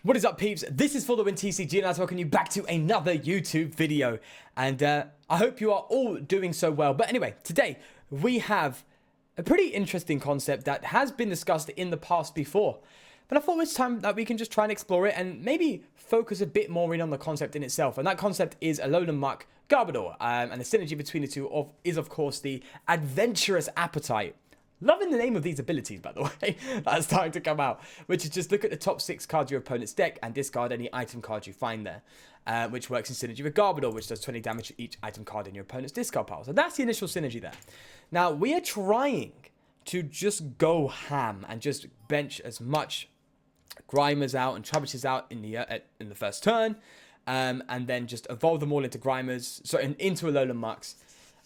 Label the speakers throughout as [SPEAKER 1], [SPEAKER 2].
[SPEAKER 1] What is up, peeps? This is ForTheWinTCG, and I welcome you back to another YouTube video. And I hope you are all doing so well. But anyway, today we have a pretty interesting concept that has been discussed in the past before. But I thought it's time that we can just try and explore it and maybe focus a bit more in on the concept in itself. And that concept is Alolan Muk, Garbodor. And the synergy between the two is, of course, the adventurous appetite. Loving the name of these abilities, by the way. That's starting to come out. Which is just look at the top 6 cards of your opponent's deck and discard any item cards you find there. Which works in synergy with Garbodor, which does 20 damage to each item card in your opponent's discard pile. So that's the initial synergy there. Now, we are trying to just go ham and just bench as much Grimers out and Trubbishes out in the first turn. And then just evolve them all into Grimers, into Alolan Muks.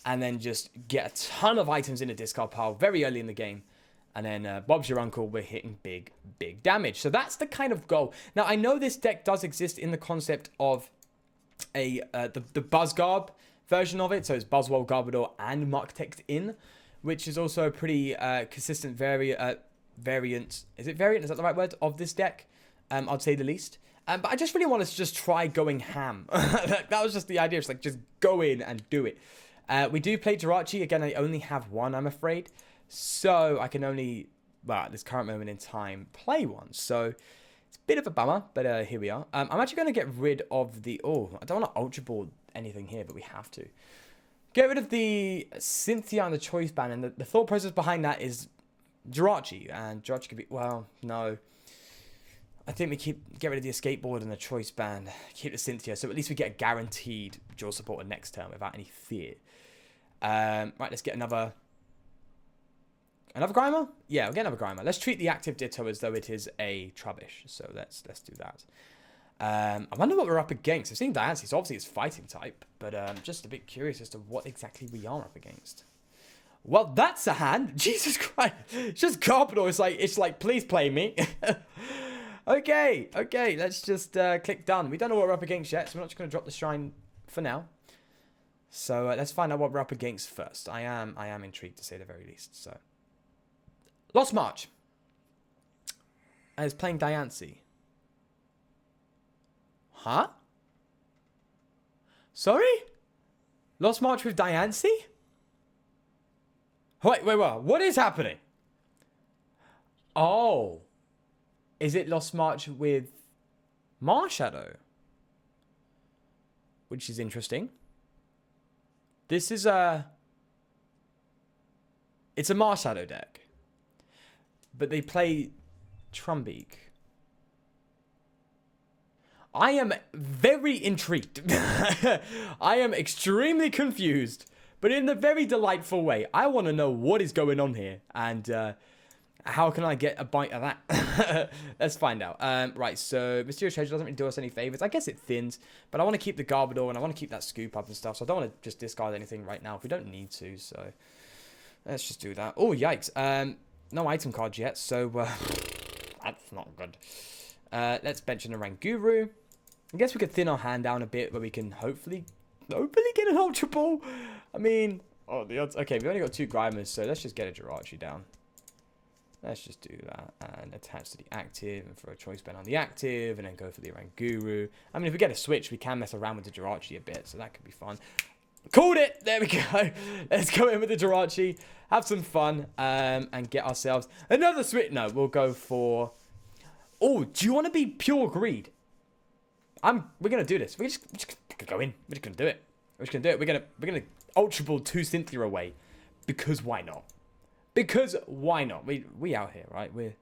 [SPEAKER 1] And then just get a ton of items in a discard pile very early in the game. And then Bob's your uncle, we're hitting big damage. So that's the kind of goal. Now, I know this deck does exist in the concept of the Buzzgarb version of it. So it's Buzzwole, Garbodor, and Muk text in. Which is also a pretty consistent variant. Is it variant? Is that the right word? Of this deck? I'd say the least. But I just really want to just try going ham. That was just the idea. It's like, just go in and do it. We do play Jirachi. Again, I only have one, I'm afraid. So I can only, well, at this current moment in time, play one. So it's a bit of a bummer, but here we are. I'm actually going to get rid of the, I don't want to Ultra Ball anything here, but we have to. Get rid of the Cynthia and the Choice Band. And the thought process behind that is Jirachi. And Jirachi could be, well, no. I think we get rid of the Escape Board and the Choice Band. Keep the Cynthia, so at least we get a guaranteed dual supporter next turn without any fear. Right, let's get another Grimer? Yeah, we'll get another Grimer. Let's treat the active Ditto as though it is a Trubbish. So let's do that. I wonder what we're up against. I've seen Diancie, so obviously it's fighting type, but just a bit curious as to what exactly we are up against. Well, that's a hand. Jesus Christ. It's just Garbodor. It's like, please play me. Okay, let's just click done. We don't know what we're up against yet, so we're not just going to drop the shrine for now. So let's find out what we're up against first. I am intrigued, to say the very least. So, Lost March is playing Diancie. Huh? Sorry? Lost March with Diancie? Wait, what is happening? Oh. Is it Lost March with Marshadow? Which is interesting. This is it's a Marshadow deck. But they play Trumbeak. I am very intrigued. I am extremely confused. But in a very delightful way. I want to know what is going on here. And how can I get a bite of that? Let's find out. Right, so Mysterious Treasure doesn't really do us any favors. I guess it thins, but I want to keep the Garbodor and I want to keep that Scoop Up and stuff, so I don't want to just discard anything right now if we don't need to, so let's just do that. Oh, yikes. No item cards yet, so that's not good. Let's bench in a Ranguru. I guess we could thin our hand down a bit where we can hopefully get an Ultra Ball. I mean, the odds. Okay, we've only got 2 Grimers, so let's just get a Jirachi down. Let's just do that and attach to the active and throw a Choice Band on the active and then go for the Ranguru. I mean, if we get a switch, we can mess around with the Jirachi a bit, so that could be fun. Called it! There we go. Let's go in with the Jirachi, have some fun, and get ourselves another switch. No, we'll go for... Oh, do you want to be pure greed? We're going to do this. We're just going to go in. We're just going to do it. We're just going to do it. We're going to Ultra Ball 2 Cynthia away. Because why not? Because why not? We out here, right? We're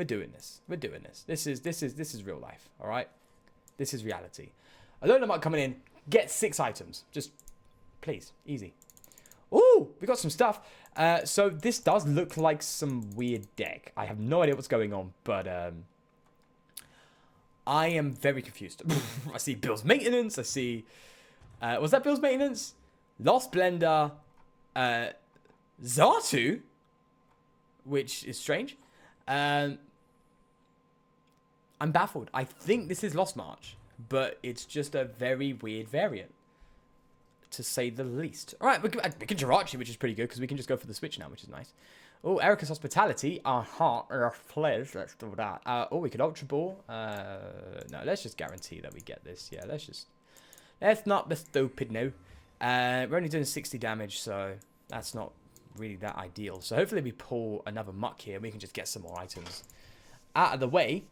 [SPEAKER 1] doing this. We're doing this. This is real life, all right? This is reality. Alolan Muk coming in, get 6 items. Just please, easy. Ooh, we got some stuff. So this does look like some weird deck. I have no idea what's going on, but I am very confused. I see Bill's Maintenance. I see was that Bill's Maintenance? Lost Blender, Xatu, which is strange. I'm baffled. I think this is Lost March, but it's just a very weird variant, to say the least. All right, we can Jirachi, which is pretty good, because we can just go for the switch now, which is nice. Oh, Erica's Hospitality. Please, let's do that. Oh, we could Ultra Ball. No, let's just guarantee that we get this. Yeah, let's not be stupid now. We're only doing 60 damage, so that's not really that ideal. So hopefully we pull another Muck here and we can just get some more items out of the way.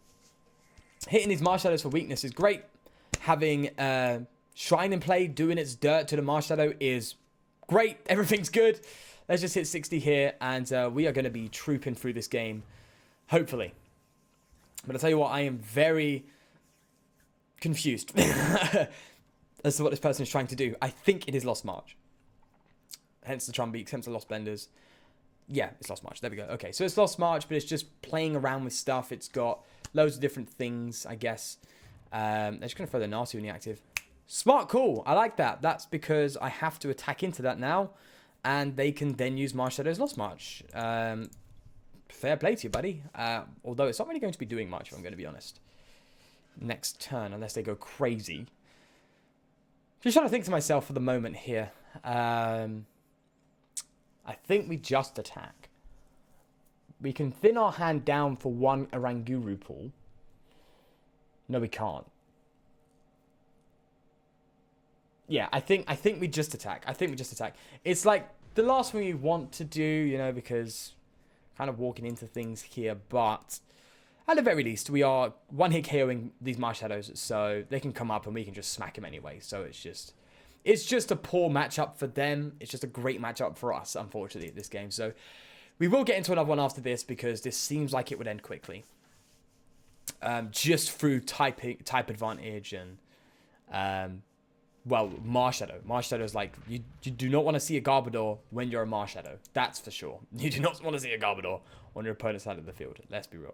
[SPEAKER 1] Hitting these Marshadows for weakness is great. Having Shrine in play, doing its dirt to the Marshadow is great. Everything's good. Let's just hit 60 here, and we are going to be trooping through this game, hopefully. But I'll tell you what, I am very confused as to what this person is trying to do. I think it is Lost March. Hence the Trumbeaks, hence the Lost Blenders. Yeah, it's Lost March. There we go. Okay, so it's Lost March, but it's just playing around with stuff. It's got loads of different things, I guess. They're just going to throw the Nasu in the active. Smart call. I like that. That's because I have to attack into that now. And they can then use Marshadow's Lost March. Fair play to you, buddy. Although it's not really going to be doing much, if I'm going to be honest. Next turn, unless they go crazy. Just trying to think to myself for the moment here. I think we just attack. We can thin our hand down for one Oranguru pool. No, we can't. Yeah, I think we just attack. It's like the last thing you want to do, you know, because kind of walking into things here. But at the very least, we are one-hit KOing these Marshadows, so they can come up and we can just smack them anyway. So it's just a poor matchup for them. It's just a great matchup for us, unfortunately, at this game. So we will get into another one after this because this seems like it would end quickly. Just through type advantage and well, Marshadow. Marshadow is like, you do not want to see a Garbodor when you're a Marshadow. That's for sure. You do not want to see a Garbodor on your opponent's side of the field. Let's be real.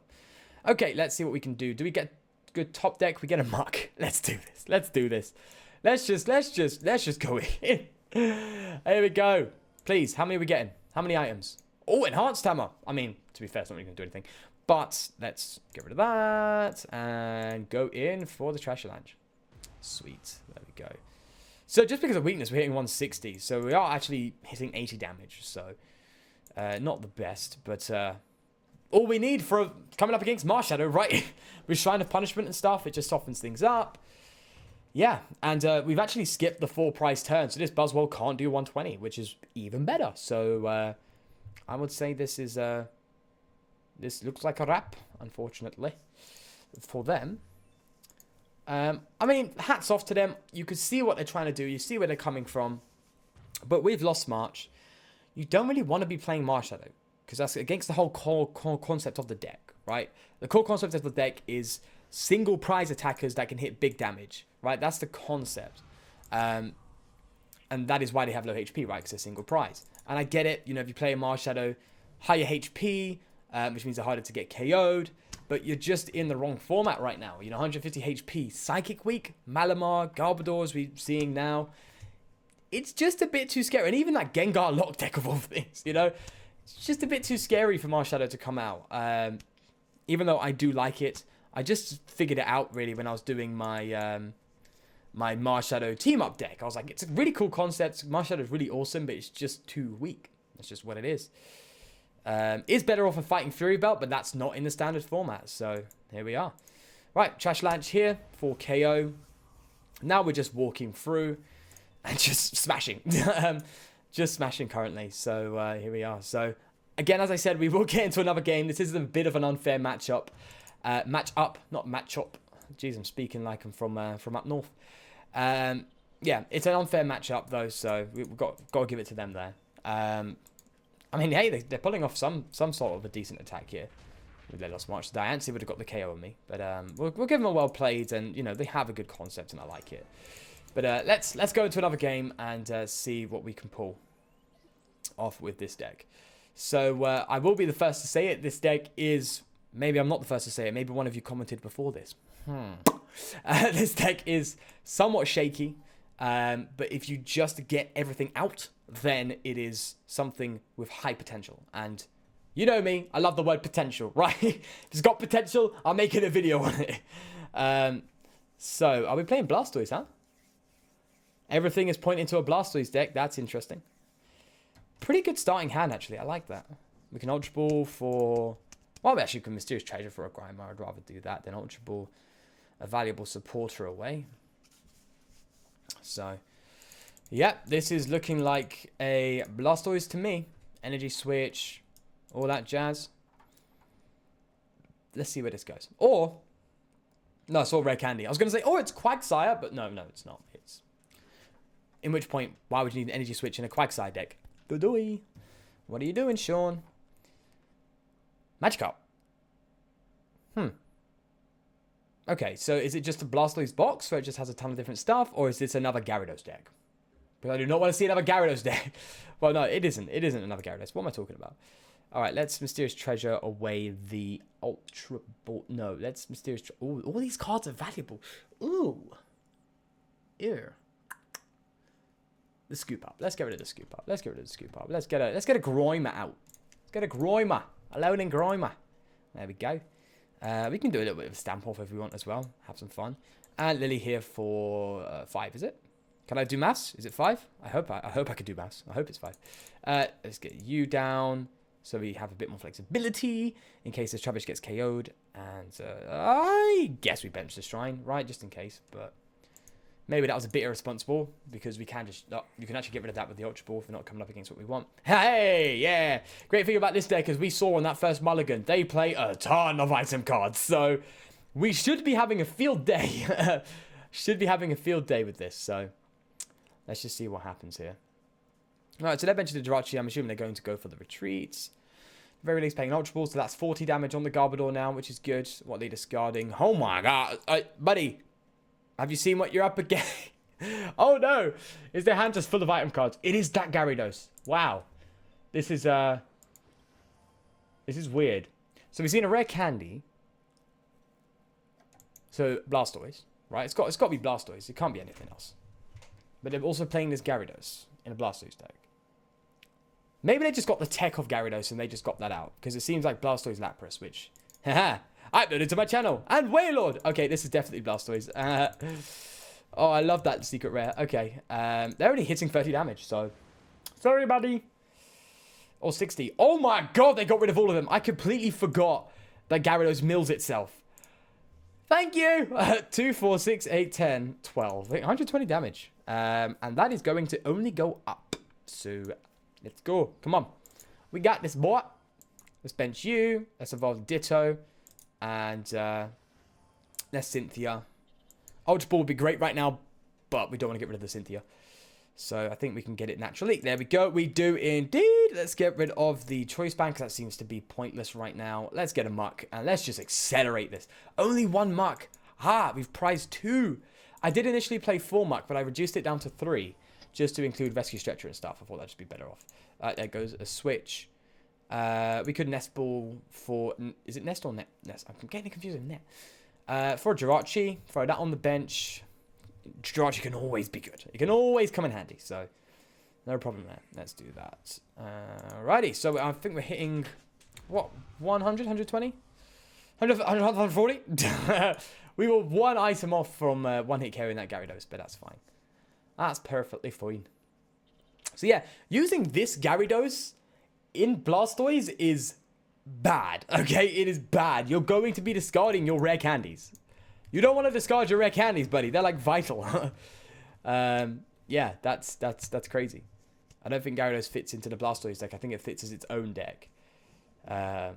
[SPEAKER 1] Okay, let's see what we can do. Do we get good top deck? We get a Muck. Let's do this. Let's just go in. Here we go. Please, how many are we getting? How many items? Oh, Enhanced Hammer. I mean, to be fair, it's not really going to do anything. But let's get rid of that and go in for the Trash Lunge. Sweet. There we go. So just because of weakness, we're hitting 160. So we are actually hitting 80 damage. So not the best, but all we need for coming up against Marshadow, right? With Shrine of Punishment and stuff, it just softens things up. Yeah, and we've actually skipped the full price turn. So this Buzzwole can't do 120, which is even better. So I would say this is this looks like a wrap, unfortunately, for them. I mean, hats off to them. You can see what they're trying to do. You see where they're coming from. But with Lost March, you don't really want to be playing Marshadow because that's against the whole core concept of the deck, right? The core concept of the deck is single prize attackers that can hit big damage, right? That's the concept. And that is why they have low HP, right? Because they're single prize. And I get it. You know, if you play a Marshadow, higher HP, which means they're harder to get KO'd. But you're just in the wrong format right now. You know, 150 HP. Psychic Weak, Malamar, Garbodor, as we're seeing now. It's just a bit too scary. And even that Gengar lock deck of all things, you know. It's just a bit too scary for Marshadow to come out. Even though I do like it. I just figured it out, really, when I was doing my my Marshadow team-up deck. I was like, it's a really cool concept. Marshadow is really awesome, but it's just too weak. That's just what it is. Is better off a Fighting Fury Belt, but that's not in the standard format. So here we are. Right, Trash Lance here for KO. Now we're just walking through and just smashing. Just smashing currently. So here we are. So again, as I said, we will get into another game. This is a bit of an unfair matchup. Match-up, not match-up. Jeez, I'm speaking like I'm from up north. Yeah, it's an unfair matchup though, so we've got to give it to them there. I mean, hey, they're pulling off some sort of a decent attack here with their Lost March. Diancie would have got the KO on me, but we'll give them a well played, and you know they have a good concept, and I like it. But let's go into another game and see what we can pull off with this deck. So I will be the first to say it. This deck is, maybe I'm not the first to say it. Maybe one of you commented before this. This deck is somewhat shaky. But if you just get everything out, then it is something with high potential. And you know me, I love the word potential, right? If it's got potential, I'll make it a video on it. So, are we playing Blastoise, huh? Everything is pointing to a Blastoise deck. That's interesting. Pretty good starting hand, actually. I like that. We can Ultra Ball for... Well, we actually can Mysterious Treasure for a Grimer. I'd rather do that than Ultra Ball a valuable supporter away. So, yep, this is looking like a Blastoise to me. Energy Switch, all that jazz. Let's see where this goes. Or, no, it's all Rare Candy. I was going to say, oh, it's Quagsire, but no, it's not. It's... In which point, why would you need an Energy Switch in a Quagsire deck? Doo-dooey. What are you doing, Sean? Magikarp. Okay, so is it just a Blastoise box where it just has a ton of different stuff, or is this another Gyarados deck? Because I do not want to see another Gyarados deck. Well, no, it isn't. It isn't another Gyarados. What am I talking about? All right, let's Mysterious Treasure away the Ultra Ball. No, let's Mysterious... Ooh, all these cards are valuable. Ooh. Ew. The Scoop Up. Let's get rid of the Scoop Up. Let's get rid of the Scoop Up. Let's get a Grimer out. Let's get a Grimer. Alolan Grimer. There we go. We can do a little bit of a stamp off if we want as well. Have some fun. And Lily here for 5, is it? Can I do maths? Is it 5? I hope I can do maths. I hope it's 5. Let's get you down so we have a bit more flexibility in case this Trubbish gets KO'd. And I guess we bench the Shrine, right? Just in case, but maybe that was a bit irresponsible because we can just... you can actually get rid of that with the Ultra Ball if we're not coming up against what we want. Hey, yeah. Great thing about this deck is we saw on that first mulligan, they play a ton of item cards. So we should be having a field day. Should be having a field day with this. So let's just see what happens here. All right, so they're benching the Jirachi. I'm assuming they're going to go for the retreats. Very least playing Ultra Ball, so that's 40 damage on the Garbodor now, which is good. What are they discarding? Oh my god. Buddy. Have you seen what you're up against? Oh no! Is their hand just full of item cards? It is that Gyarados. Wow. This is weird. So we've seen a Rare Candy. So Blastoise, right? It's got to be Blastoise. It can't be anything else. But they're also playing this Gyarados in a Blastoise deck. Maybe they just got the tech of Gyarados and they just got that out. Because it seems like Blastoise Lapras, which... Haha! I uploaded to my channel. And Wailord! Okay, this is definitely Blastoise. Oh, I love that secret rare. Okay. They're only hitting 30 damage, so... Sorry, buddy. Or 60. Oh my god, they got rid of all of them. I completely forgot that Gyarados mills itself. Thank you! 2, 4, 6, 8, 10, 12. 120 damage. And that is going to only go up. So, let's go. Come on. We got this, boy. Let's bench you. Let's evolve Ditto. And let's Cynthia. Ultra Ball would be great right now, but we don't want to get rid of the Cynthia. So I think we can get it naturally. There we go. We do indeed. Let's get rid of the Choice Band because that seems to be pointless right now. Let's get a Muck and let's just accelerate this. Only 1 Muck. We've prized 2. I did initially play 4 Muck, but I reduced it down to 3 just to include Rescue Stretcher and stuff. I thought that'd just be better off. There goes a switch. We could Nest Ball for... Is it Nest or Net? Nest. I'm getting confused with Net. For Jirachi, throw that on the bench. Jirachi can always be good. It can always come in handy, so no problem there. Let's do that. Alrighty, so I think we're hitting, what, 100, 120? 140? We were 1 item off from 1-hit carrying that Gyarados, but that's fine. That's perfectly fine. So yeah, using this Gyarados in Blastoise is bad, okay? It is bad. You're going to be discarding your rare candies. You don't want to discard your rare candies, buddy. They're like vital. Yeah, that's crazy. I don't think Gyarados fits into the Blastoise deck. I think it fits as its own deck. But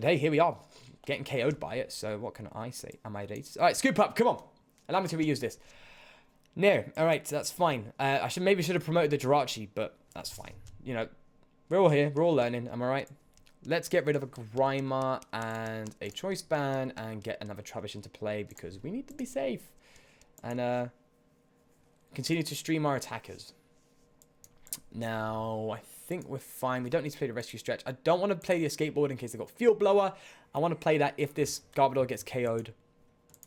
[SPEAKER 1] hey, here we are. Getting KO'd by it. So what can I say? Am I late? Alright, Scoop Up. Come on. Allow me to reuse this. No. Alright, that's fine. I maybe should have promoted the Jirachi, but that's fine. You know, we're all here. We're all learning. Am I right? Let's get rid of a Grimer and a Choice Band and get another Trubbish into play because we need to be safe. And continue to stream our attackers. Now, I think we're fine. We don't need to play the Rescue Stretch. I don't want to play the Escape Board in case they've got Field Blower. I want to play that if this Garbodor gets KO'd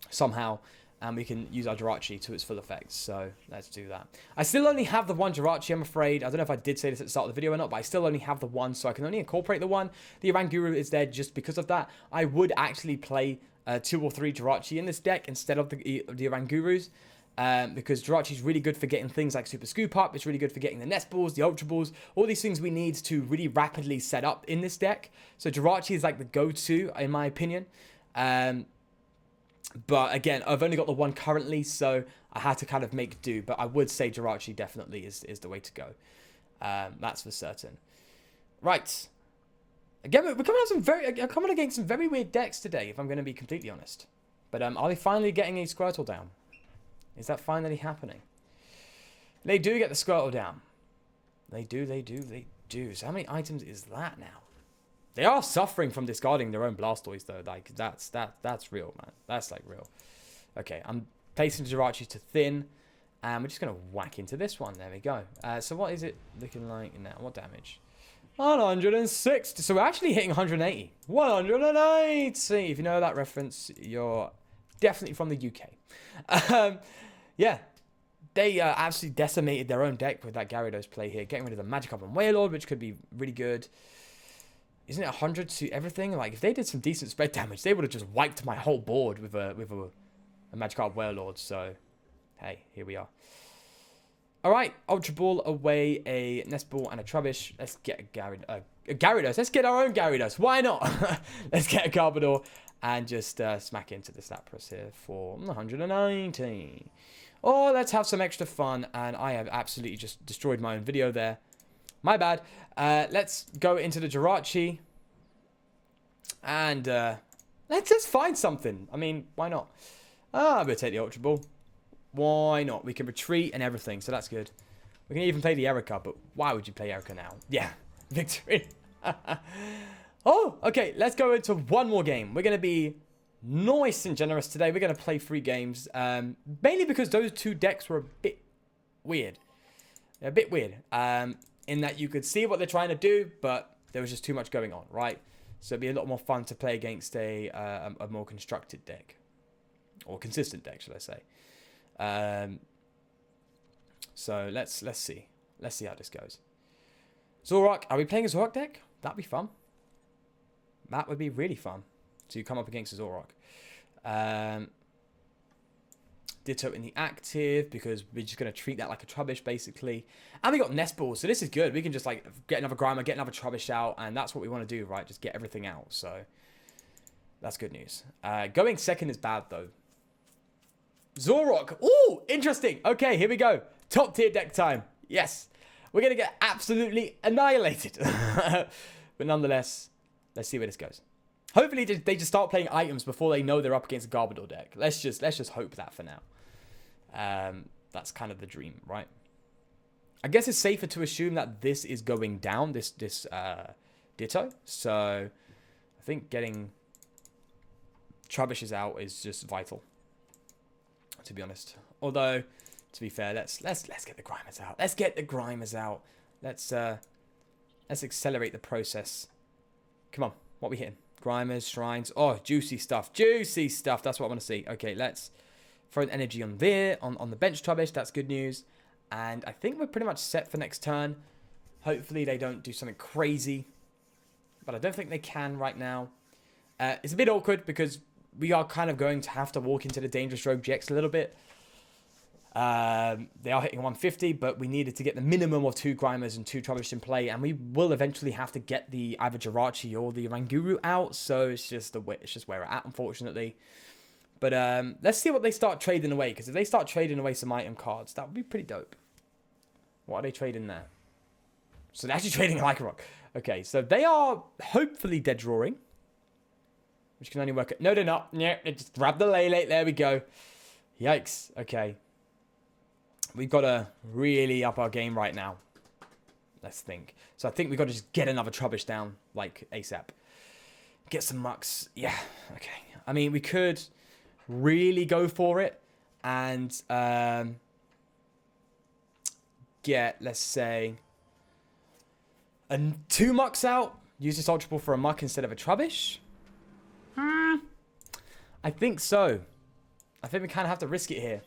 [SPEAKER 1] somehow. And we can use our Jirachi to its full effect. So, let's do that. I still only have the 1 Jirachi, I'm afraid. I don't know if I did say this at the start of the video or not, but I still only have the 1, so I can only incorporate the 1. The Oranguru is there just because of that. I would actually play 2 or 3 Jirachi in this deck instead of the Orangurus. because Jirachi's really good for getting things like Super Scoop Up. It's really good for getting the Nest Balls, the Ultra Balls, all these things we need to really rapidly set up in this deck. So Jirachi is like the go-to, in my opinion. But again, I've only got the one currently, so I had to kind of make do. But I would say Jirachi definitely is the way to go. That's for certain. Right. Again, we're coming against some very weird decks today, if I'm going to be completely honest. But are they finally getting a Squirtle down? Is that finally happening? They do get the Squirtle down. They do. So how many items is that now? They are suffering from discarding their own Blastoise, though. Like, that's real, man. That's, like, real. Okay, I'm placing Jirachi to thin. And we're just going to whack into this one. There we go. So what is it looking like now? What damage? 106. So we're actually hitting 180. 180. If you know that reference, you're definitely from the UK. Yeah. They absolutely decimated their own deck with that Gyarados play here. Getting rid of the Magikarp and Wailord, which could be really good. Isn't it 100 to everything? Like, if they did some decent spread damage, they would have just wiped my whole board with a Magikarp Wailord. So, hey, here we are. All right, Ultra Ball away, a Nest Ball and a Trubbish. Let's get a Gyarados. Let's get our own Gyarados. Why not? Let's get a Garbodor and just smack into this Lapras here for 190. Oh, let's have some extra fun. And I have absolutely just destroyed my own video there. My bad. Let's go into the Jirachi. And let's just find something. I mean, why not? I'm going to take the Ultra Ball. Why not? We can retreat and everything, so that's good. We can even play the Erica, but why would you play Erica now? Yeah, victory. Oh, okay, let's go into one more game. We're going to be nice and generous today. We're going to play 3 games, mainly because those 2 decks were a bit weird. They're a bit weird, in that you could see what they're trying to do, but there was just too much going on, right? So it'd be a lot more fun to play against a more constructed deck. Or consistent deck, should I say. So let's see. Let's see how this goes. Zoroark. Are we playing a Zoroark deck? That'd be fun. That would be really fun to come up against a Zoroark. Ditto in the active because we're just going to treat that like a Trubbish basically. And we got Nest Balls, so this is good. We can just like get another Grimer, get another Trubbish out, and that's what we want to do, right? Just get everything out. So that's good news. Going second is bad though. Zoroark. Ooh, interesting. Okay, here we go. Top tier deck time. Yes. We're going to get absolutely annihilated. But nonetheless, let's see where this goes. Hopefully they just start playing items before they know they're up against a Garbodor deck. Let's just hope that for now. That's kind of the dream, right? I guess it's safer to assume that this is going down, this Ditto. So I think getting Trubbishes out is just vital, to be honest. Although, to be fair, let's get the Grimers out. Let's get the Grimers out. Let's accelerate the process. Come on, what are we hitting? Grimers, Shrines. Oh, juicy stuff. Juicy stuff. That's what I want to see. Okay, let's throw an energy on there, on the bench Trubbish. That's good news. And I think we're pretty much set for next turn. Hopefully they don't do something crazy. But I don't think they can right now. It's a bit awkward because we are kind of going to have to walk into the Dangerous Rogue GX a little bit. They are hitting 150, but we needed to get the minimum of 2 Grimers and 2 Trubbish in play, and we will eventually have to get the either Jirachi or the Ranguru out, so it's just where we're at, unfortunately. But let's see what they start trading away, because if they start trading away some item cards, that would be pretty dope. What are they trading there? So they're actually trading Lycanroc. Okay, so they are hopefully dead drawing, which can only work at... No, they're not. Yeah, they just grabbed the Lele. There we go. Yikes. Okay. We've got to really up our game right now. Let's think. So I think we've got to just get another Trubbish down, like, ASAP. Get some Mucks. Yeah, okay. I mean, we could really go for it and get, let's say, 2 Mucks out. Use this Ultra Ball for a Muck instead of a Trubbish. I think so. I think we kind of have to risk it here.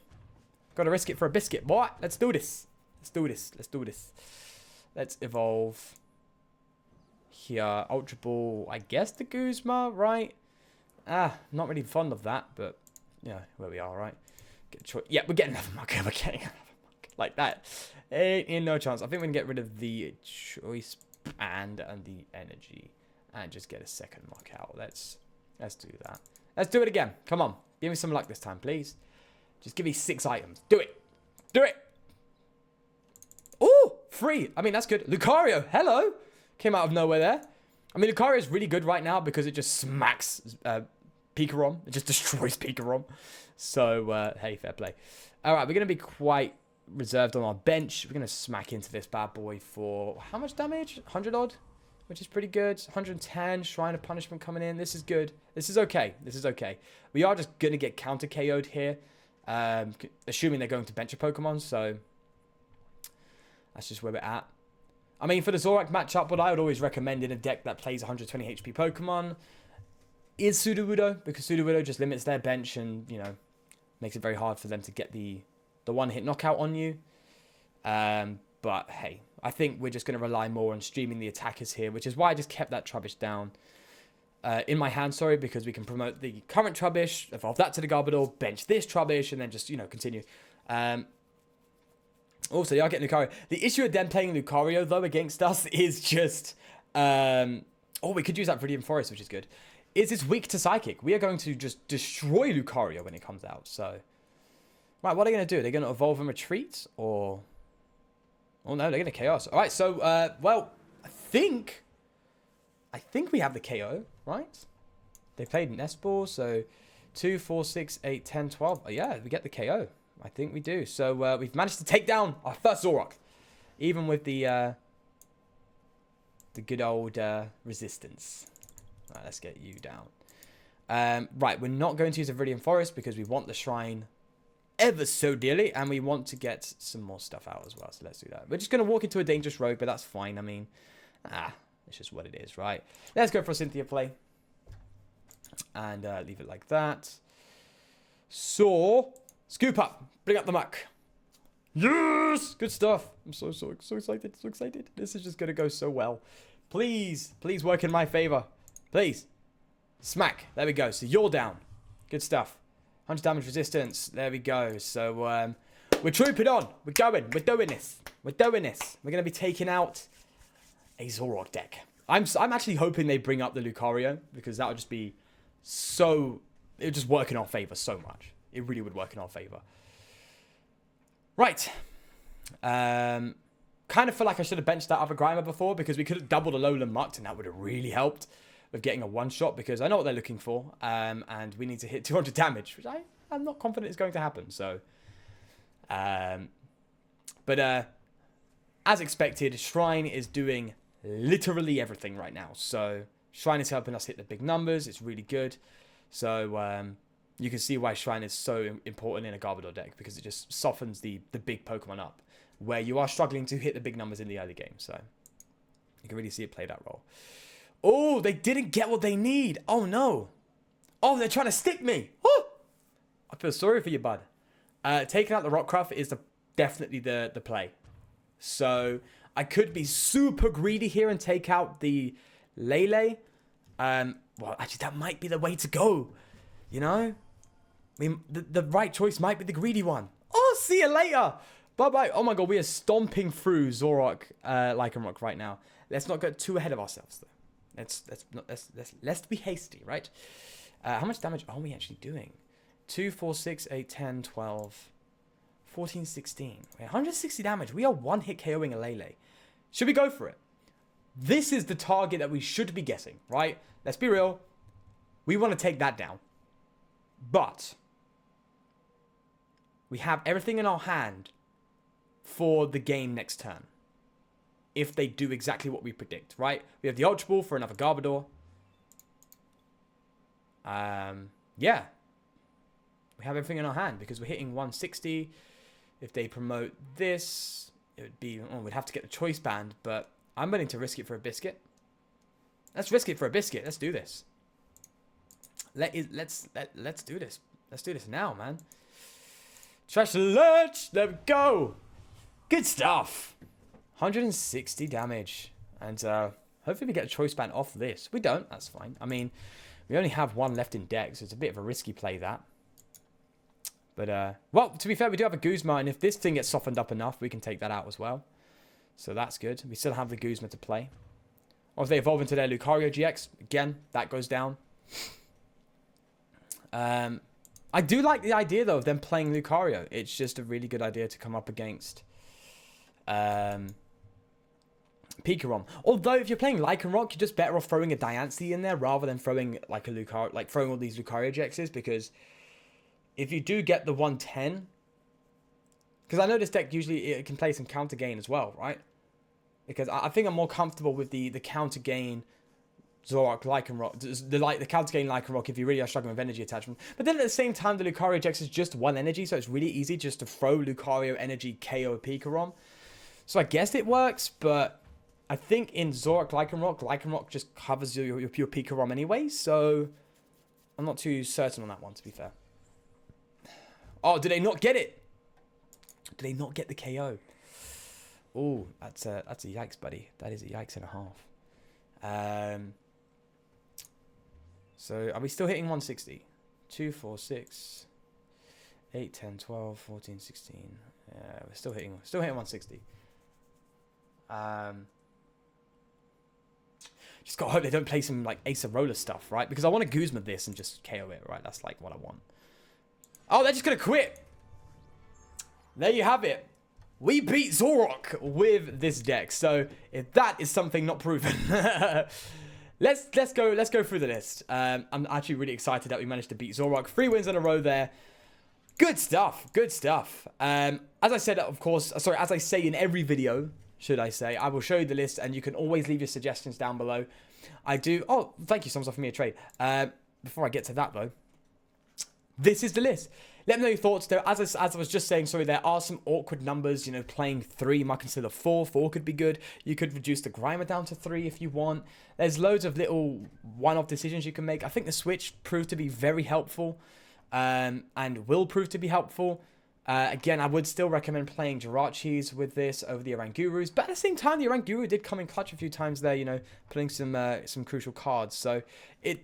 [SPEAKER 1] Got to risk it for a biscuit. Boy, let's do this. Let's do this. Let's do this. Let's evolve. Here, Ultra Ball. I guess the Guzma, right? Not really fond of that, but yeah, where we are, right? Yeah, we're getting another Muk. We're getting another Muk. Like that. Ain't no chance. I think we can get rid of the choice band and the energy. And just get a second Muk out. Let's do that. Let's do it again. Come on. Give me some luck this time, please. Just give me 6 items. Do it. Do it. Oh, 3. I mean, that's good. Lucario, hello. Came out of nowhere there. I mean, Lucario is really good right now because it just smacks Pikarom. It just destroys Pikarom. So, hey, fair play. All right, we're going to be quite reserved on our bench. We're going to smack into this bad boy for how much damage? 100 odd, which is pretty good. 110, Shrine of Punishment coming in. This is good. This is okay. This is okay. We are just going to get counter KO'd here, assuming they're going to bench a Pokemon. So, that's just where we're at. I mean, for the Zoroark matchup, what I would always recommend in a deck that plays 120 HP Pokemon is Sudowoodo, because Sudowoodo just limits their bench and, you know, makes it very hard for them to get the one-hit knockout on you. But, hey, I think we're just going to rely more on streaming the attackers here, which is why I just kept that Trubbish down in my hand, sorry, because we can promote the current Trubbish, evolve that to the Garbodor, bench this Trubbish, and then just, you know, continue. Also, you are getting Lucario. The issue with them playing Lucario, though, against us is just... oh, we could use that Viridian Forest, which is good. Is it's weak to Psychic. We are going to just destroy Lucario when it comes out, so... Right, what are they going to do? Are they going to evolve and retreat, or... Oh, no, they're going to Chaos. All right, so, well, I think we have the KO, right? They played Nest Ball, so 2, 4, 6, 8, 10, 12. Oh, yeah, we get the KO. I think we do. So we've managed to take down our first Zoroark, even with the good old resistance. Right, let's get you down. Right, we're not going to use a Viridian Forest because we want the shrine ever so dearly, and we want to get some more stuff out as well. So let's do that. We're just going to walk into a dangerous road, but that's fine. I mean, it's just what it is, right? Let's go for a Cynthia play and leave it like that. So. Scoop up. Bring up the Muk. Yes! Good stuff. I'm so excited. So excited. This is just going to go so well. Please. Please work in my favor. Please. Smack. There we go. So you're down. Good stuff. 100 damage resistance. There we go. So we're trooping on. We're going. We're doing this. We're doing this. We're going to be taking out a Zoroark deck. I'm actually hoping they bring up the Lucario, because that would just be so... It would just work in our favor so much. It really would work in our favor. Right. Kind of feel like I should have benched that other Grimer before, because we could have doubled Alolan Muk, and that would have really helped with getting a one-shot, because I know what they're looking for. And we need to hit 200 damage, which I'm not confident is going to happen. So, but as expected, Shrine is doing literally everything right now. So Shrine is helping us hit the big numbers. It's really good. So, you can see why Shrine is so important in a Garbodor deck, because it just softens the big Pokemon up, where you are struggling to hit the big numbers in the early game. So you can really see it play that role. Oh, they didn't get what they need. Oh, no. Oh, they're trying to stick me. Oh, I feel sorry for you, bud. Taking out the Rockruff is definitely the play. So I could be super greedy here and take out the Lele. Well, actually, that might be the way to go. You know? The right choice might be the greedy one. Oh, see you later. Bye-bye. Oh, my God. We are stomping through Zoroark, Lycanroc right now. Let's not get too ahead of ourselves, though. Let's be hasty, right? How much damage are we actually doing? 2, 4, 6, 8, 10, 12, 14, 16. Wait, 160 damage. We are one-hit KOing a Lele. Should we go for it? This is the target that we should be getting, right? Let's be real. We want to take that down. But we have everything in our hand for the game next turn, if they do exactly what we predict, right? We have the Ultra Ball for another Garbodor. Yeah. We have everything in our hand because we're hitting 160. If they promote this, it would be... Oh, we'd have to get the Choice Band, but I'm willing to risk it for a Biscuit. Let's risk it for a Biscuit. Let's do this. Let's do this. Let's do this now, man. Trash Lurch. There we go. Good stuff. 160 damage. And hopefully we get a Choice Band off this. We don't. That's fine. I mean, we only have one left in deck, so it's a bit of a risky play, that. But, well, to be fair, we do have a Guzma, and if this thing gets softened up enough, we can take that out as well. So that's good. We still have the Guzma to play. Or if they evolve into their Lucario GX, again, that goes down. I do like the idea, though, of them playing Lucario. It's just a really good idea to come up against Pikarom. Although, if you're playing Lycanroc, you're just better off throwing a Diancie in there rather than throwing like a Lucario, like throwing all these Lucario GXs, because if you do get the 110, because I know this deck usually it can play some counter gain as well, right? Because I think I'm more comfortable with the counter gain Zoroark Lycanroc, the counter gain Lycanroc if you really are struggling with energy attachment. But then at the same time, the Lucario GX is just 1 energy, so it's really easy just to throw Lucario energy KO Pikarom. So I guess it works, but I think in Zoroark Lycanroc just covers your pure Pikarom anyway, so I'm not too certain on that one, to be fair. Oh, did they not get it? Did they not get the KO? Oh, that's a yikes, buddy. That is a yikes and a half. So, are we still hitting 160? 2, 4, 6, 8, 10, 12, 14, 16. Yeah, we're still hitting 160. Just gotta hope they don't play some, like, Acerola stuff, right? Because I want to Guzma this and just KO it, right? That's, like, what I want. Oh, they're just gonna quit. There you have it. We beat Zoroark with this deck. So if that is something not proven, let's go through the list. I'm actually really excited that we managed to beat Zoroark. 3 wins in a row there. Good stuff. Good stuff. As I said, of course, sorry, as I say in every video, should I say, I will show you the list, and you can always leave your suggestions down below. I do. Oh, thank you. Someone's offering me a trade. Before I get to that though, this is the list. Let me know your thoughts, though. As I was just saying, sorry, there are some awkward numbers. You know, playing 3 might consider 4. 4 could be good. You could reduce the Grimer down to 3 if you want. There's loads of little one-off decisions you can make. I think the switch proved to be very helpful, and will prove to be helpful. Again, I would still recommend playing Jirachis with this over the Orangurus. But at the same time, the Oranguru did come in clutch a few times there, you know, putting some crucial cards. So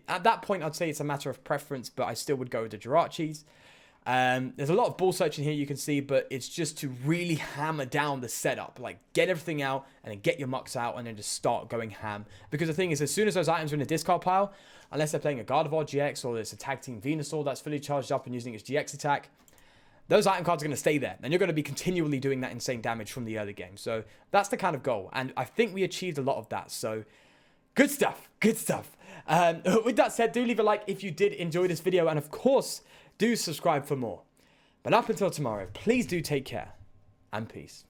[SPEAKER 1] at that point, I'd say it's a matter of preference, but I still would go with the Jirachis. There's a lot of ball searching here, you can see, but it's just to really hammer down the setup. Like, get everything out, and then get your mucks out, and then just start going ham. Because the thing is, as soon as those items are in the discard pile, unless they're playing a Garbodor GX, or it's a Tag Team Venusaur that's fully charged up and using its GX attack, those item cards are going to stay there, and you're going to be continually doing that insane damage from the early game. So that's the kind of goal, and I think we achieved a lot of that. So good stuff, good stuff. With that said, do leave a like if you did enjoy this video, and of course, do subscribe for more. But up until tomorrow, please do take care, and peace.